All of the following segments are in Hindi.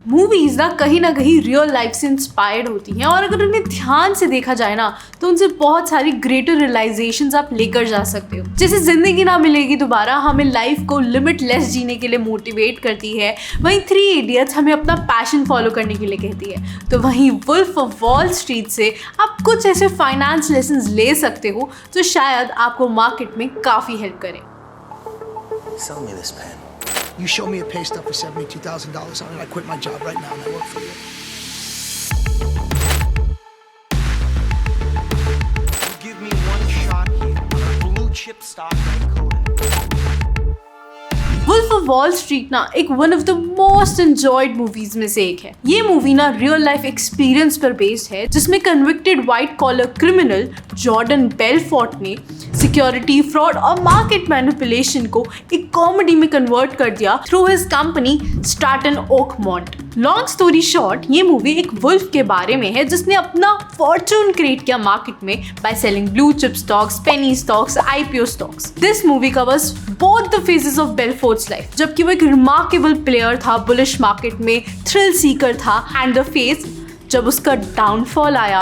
मूवीज ना कहीं रियल लाइफ से इंस्पायर्ड होती हैं और अगर उन्हें ध्यान से देखा जाए ना तो उनसे बहुत सारी ग्रेटर रियलाइजेशंस आप लेकर जा सकते हो। जैसे जिंदगी ना मिलेगी दोबारा हमें लाइफ को लिमिटलेस जीने के लिए मोटिवेट करती है, वहीं 3 इडियट्स हमें अपना पैशन फॉलो करने के लिए कहती है, तो वहीं वुल्फ ऑफ वॉल स्ट्रीट से आप कुछ ऐसे फाइनेंस लेसन्स ले सकते हो जो शायद आपको मार्केट में काफ़ी हेल्प करें। Sell me this pen. You show me a pay stub for $72,000 on it, I quit my job right now and I work for you. You give me one shot here on a blue chip stock like Kodak. Wolf of Wall Street ना एक one of the most enjoyed movies में से एक है। ये मूवी ना रियल लाइफ एक्सपीरियंस पर बेस्ड है, जिसमें convicted white collar criminal Jordan Belfort ने सिक्योरिटी फ्रॉड और मार्केट मैनिपुलेशन को एक कॉमेडी में कन्वर्ट कर दिया through his company Stratton Oakmont. Long story short, ये मूवी एक वुल्फ के बारे में है जिसने अपना फॉर्चून क्रिएट किया मार्केट में by selling blue chip stocks, penny stocks, IPO stocks. This movie covers both the phases of Belfort's life, जबकि वो एक रिमार्केबल प्लेयर था, बुलिश मार्केट में थ्रिल सीकर था, एंड द फेज जब उसका डाउनफॉल आया,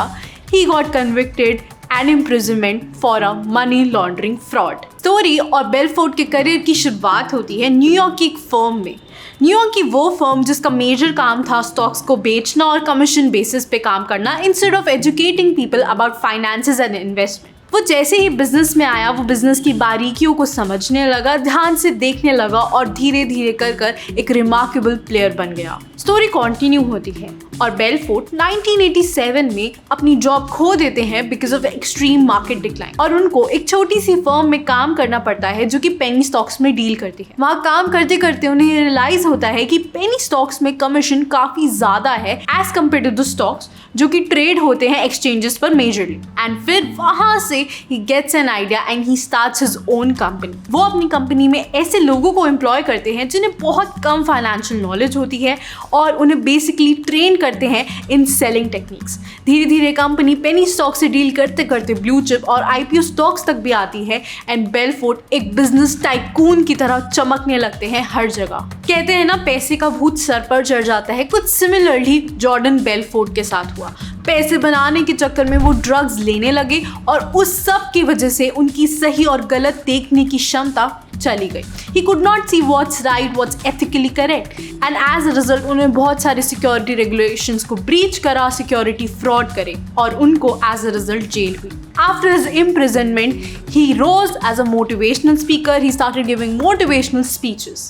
he got convicted and imprisonment for a money laundering fraud. Story और बेलफोर्ट के करियर की शुरुआत होती है न्यूयॉर्क की एक फर्म में। न्यूयॉर्क की वो फर्म जिसका मेजर काम था स्टॉक्स को बेचना और कमीशन बेसिस पे काम करना instead of educating people about finances and investment. वो जैसे ही बिजनेस में आया वो बिजनेस की बारीकियों को समझने लगा, ध्यान से देखने लगा और धीरे धीरे कर एक रिमार्केबल प्लेयर बन गया। स्टोरी कंटिन्यू होती है और बेलफोर्ट 1987 में अपनी जॉब खो देते हैं because of extreme market decline और उनको एक छोटी सी फर्म में काम करना पड़ता है जो कि पेनी स्टॉक्स में डील करती है। वहाँ काम करते करते उन्हें रियलाइज होता है कि पेनी स्टॉक्स में कमीशन काफी ज्यादा है as compare to the stocks जो कि ट्रेड होते हैं एक्सचेंजेस पर मेजरली। एंड फिर वहां से he gets an idea and he starts his own company। वो अपनी कंपनी में ऐसे लोगों को एम्प्लॉय करते हैं जिन्हें बहुत कम फाइनेंशियल नॉलेज होती है और उन्हें बेसिकली ट्रेन करते हैं इन सेलिंग टेक्निक्स। धीरे धीरे कंपनी पेनी स्टॉक से डील करते करते ब्लू चिप और IPO स्टॉक्स तक भी आती है एंड बेलफोर्ट एक बिजनेस टाइकून की तरह चमकने लगते हैं हर जगह। कहते हैं ना पैसे का भूत सर पर चढ़ जाता है, कुछ सिमिलरली जॉर्डन बेलफोर्ट के साथ हुआ। पैसे बनाने के चक्कर में वो ड्रग्स लेने लगे और उस सब की वजह से उनकी सही और गलत देखने की क्षमता चली गई। He could not see what's right, what's ethically correct, and as a result उन्हें बहुत सारे सिक्योरिटी रेगुलेशंस को ब्रीच करा, सिक्योरिटी फ्रॉड करे और उनको as a result जेल हुई। After his imprisonment, he rose as a motivational speaker. He started giving motivational speeches.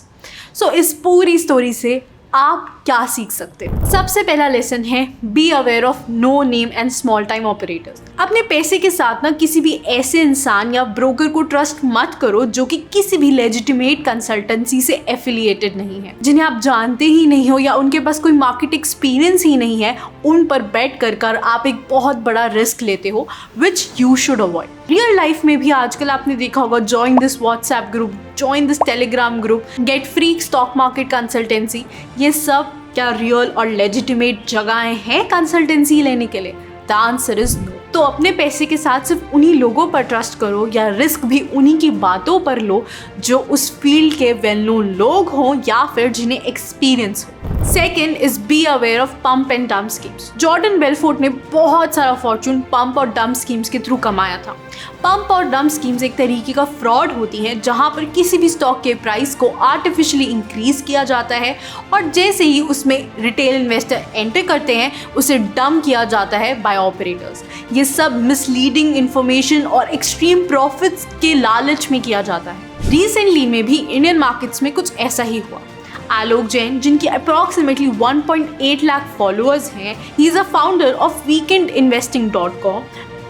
So इस पूरी स्टोरी से आप क्या सीख सकते हैं? सबसे पहला लेसन है be aware of no name and small time operators. अपने पैसे के साथ ना किसी भी ऐसे इंसान या ब्रोकर को ट्रस्ट मत करो जो कि किसी भी लेजिटिमेट कंसल्टेंसी से एफिलिएटेड नहीं है, जिन्हें आप जानते ही नहीं हो या उनके पास कोई मार्केट एक्सपीरियंस ही नहीं है। उन पर बेट कर आप एक बहुत बड़ा रिस्क लेते हो which you should avoid. Real life में भी आजकल आपने देखा होगा, join this WhatsApp group, join this Telegram group, get free stock market consultancy, ये सब क्या रियल और लेजिटिमेट जगहें हैं कंसल्टेंसी लेने के लिए? The answer is no. तो अपने पैसे के साथ सिर्फ उन्हीं लोगों पर ट्रस्ट करो या रिस्क भी उन्हीं की बातों पर लो जो उस फील्ड के वेल नोन लोग हों या फिर जिन्हें एक्सपीरियंस हो। Second is B aware of pump and dump schemes. Jordan Belfort ने बहुत सारा फॉर्चून पंप और डंप स्कीम्स के थ्रू कमाया था। पंप और डंप स्कीम्स एक तरीके का फ्रॉड होती है जहां पर किसी भी स्टॉक के प्राइस को आर्टिफिशियली इंक्रीज किया जाता है और जैसे ही उसमें रिटेल इन्वेस्टर एंटर करते हैं उसे डंप किया जाता है बाय ऑपरेटर्स। ये सब मिसलीडिंग इंफॉर्मेशन और एक्सट्रीम प्रॉफिट्स के लालच में किया जाता है। रिसेंटली में भी इंडियन मार्केट्स में कुछ ऐसा ही हुआ। आलोक जैन, जिनकी अप्रॉक्सीमेटली 1.8 लाख फॉलोअर्स हैं, he is a founder of weekendinvesting.com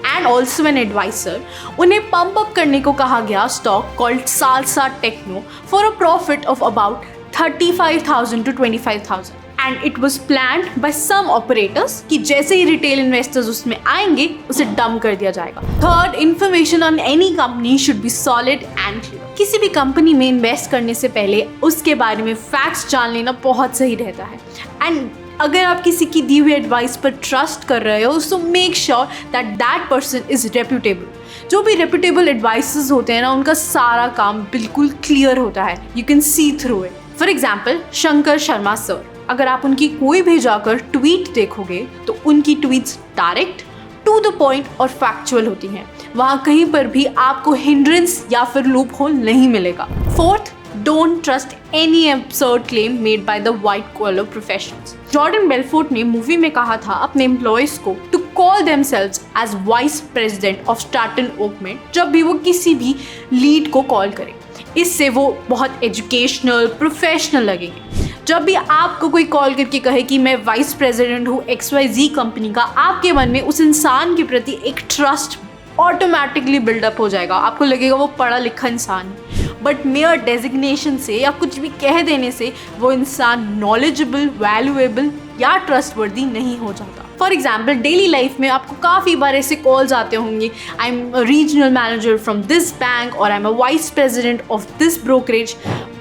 and also an advisor. उन्हें पंप अप करने को कहा गया stock called Salsa Techno for a profit of about 35,000 to 25,000 and it was planned by some operators कि जैसे ही रिटेल इन्वेस्टर्स उसमें आएंगे उसे डंप कर दिया जाएगा। Third, information on any company should be solid and clear. किसी भी कंपनी में इन्वेस्ट करने से पहले उसके बारे में फैक्ट्स जान लेना बहुत सही रहता है। एंड अगर आप किसी की दी हुई एडवाइस पर ट्रस्ट कर रहे हो so make sure that that person is reputable. जो भी रेप्यूटेबल एडवाइसेस होते हैं ना, उनका सारा काम बिल्कुल क्लियर होता है, you can see through it. For example, Shankar Sharma sir, अगर आप उनकी कोई भी जाकर ट्वीट देखोगे तो उनकी tweets direct, to the point और फैक्चुअल होती हैं। वहाँ कहीं पर भी आपको हिंड्रेंस या फिर लूप होल नहीं मिलेगा। Fourth, don't trust any absurd claim made by the white collar professionals. Jordan Belfort ने मूवी में कहा था अपने एम्प्लॉयज को to call themselves as vice president of Stratton Oakmont जब भी वो किसी भी लीड को कॉल करें। इससे वो बहुत एजुकेशनल, प्रोफेशनल लगेंगे। जब भी आपको कोई कॉल करके कहे कि मैं वाइस प्रेसिडेंट हूँ XYZ कंपनी का, आपके मन में उस इंसान के प्रति एक ट्रस्ट ऑटोमेटिकली बिल्डअप हो जाएगा। आपको लगेगा वो पढ़ा लिखा इंसान है। बट मेयर डेजिग्नेशन से या कुछ भी कह देने से वो इंसान नॉलेजेबल, वैल्यूएबल या ट्रस्टवर्दी नहीं हो जाता। फॉर एग्जाम्पल, डेली लाइफ में आपको काफ़ी बार ऐसे कॉल्स आते होंगे, I am a regional manager from this bank और I am a vice president of this brokerage.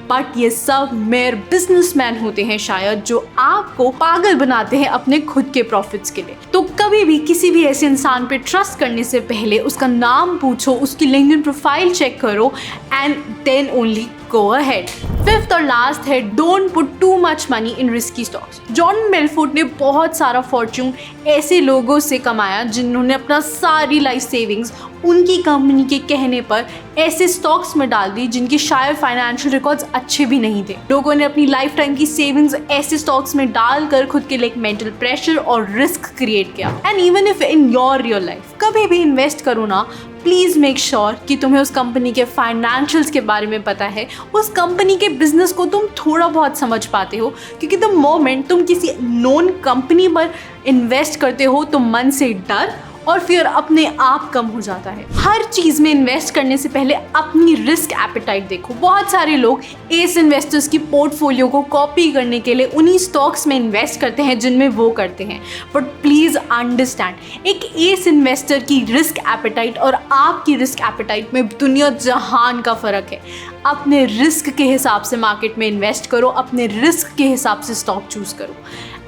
But ये सब मेयर बिजनेसमैन होते हैं शायद, जो आपको पागल बनाते हैं अपने खुद के प्रॉफिट्स के लिए। तो कभी भी किसी भी ऐसे इंसान पे ट्रस्ट करने से पहले उसका नाम पूछो, उसकी लिंक्डइन प्रोफाइल चेक करो and then only go ahead. Fifth और लास्ट है, don't put too much money in risky stocks. Jordan Belfort ने बहुत सारा फॉर्च्यून ऐसे लोगों से कमाया जिन्होंने अपना सारी लाइफ सेविंग्स उनकी कंपनी के कहने पर ऐसे स्टॉक्स में डाल दी जिनके शायद फाइनेंशियल रिकॉर्ड्स अच्छे भी नहीं थे। लोगों ने अपनी लाइफ टाइम की सेविंग्स ऐसे स्टॉक्स में डालकर खुद के लिए एक मेंटल प्रेशर और रिस्क क्रिएट किया। And even if in your real life कभी भी इन्वेस्ट करो ना, प्लीज़ मेक श्योर कि तुम्हें उस कंपनी के फाइनेंशियल्स के बारे में पता है, उस कंपनी के बिजनेस को तुम थोड़ा बहुत समझ पाते हो। क्योंकि द मोमेंट तुम किसी नोन कंपनी पर इन्वेस्ट करते हो तो मन से डर और फिर अपने आप कम हो जाता है। हर चीज़ में इन्वेस्ट करने से पहले अपनी रिस्क एपेटाइट देखो। बहुत सारे लोग एस इन्वेस्टर्स की पोर्टफोलियो को कॉपी करने के लिए उन्हीं स्टॉक्स में इन्वेस्ट करते हैं जिनमें वो करते हैं। बट प्लीज़ अंडरस्टैंड, एक एस इन्वेस्टर की रिस्क एपेटाइट और आपकी रिस्क एपेटाइट में दुनिया जहान का फ़र्क है। अपने रिस्क के हिसाब से मार्केट में इन्वेस्ट करो, अपने रिस्क के हिसाब से स्टॉक चूज़ करो।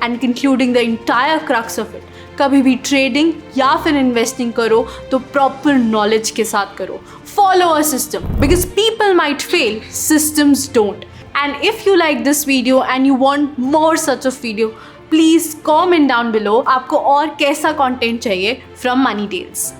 And concluding the entire crux of it, कभी भी ट्रेडिंग या फिर इन्वेस्टिंग करो तो प्रॉपर नॉलेज के साथ करो। Follow a system because people might fail, systems don't. And if you like this video and you want more such of video, please comment down below आपको और कैसा कंटेंट चाहिए फ्रॉम मनी टेल्स।